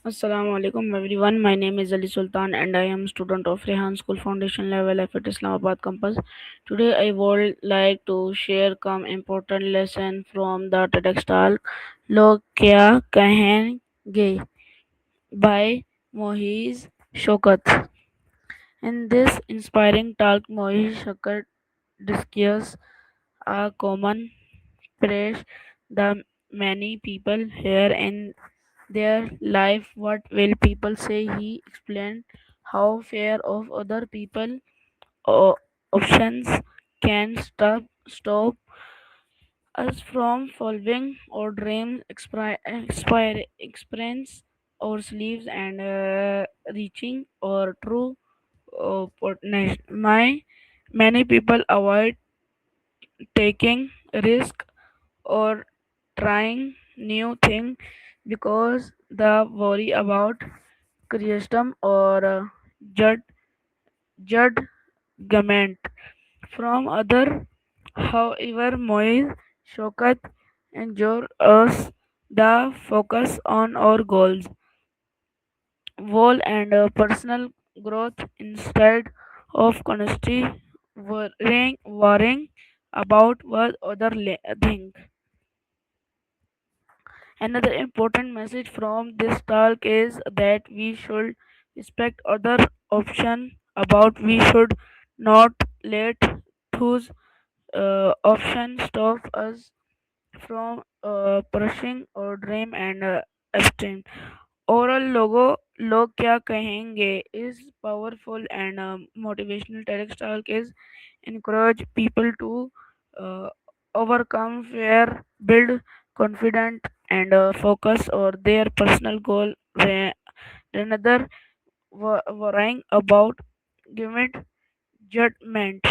Assalamu alaikum everyone. My name is Ali Sultan and I am student of Rehan School Foundation level at Islamabad campus. Today I would like to share some important lesson from the TEDx Talk Log Kya Kahien Gey by Moiz Shaukat. In this inspiring talk, Moiz Shaukat discusses a common phrase the many people hear in their life. What will people say? He explained how fear of other people or options can stop us from following our dreams, experience our sleeves, and reaching our true potential. Many people avoid taking risk or trying new thing because the worry about criticism or judgment from other. However, Moiz Shaukat ensure us the focus on our goals, goal and personal growth instead of constantly worrying about what other think. Another important message from this talk is that we should respect other option about we should not let those options stop us from pursuing our dream and abstain. Overall, लोग क्या कहेंगे is powerful and motivational TEDx talk is encourage people to uh, overcome fear, build confidence, and focus on their personal goal rather worrying about giving judgment.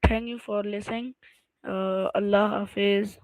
Thank you for listening. Allah Hafiz.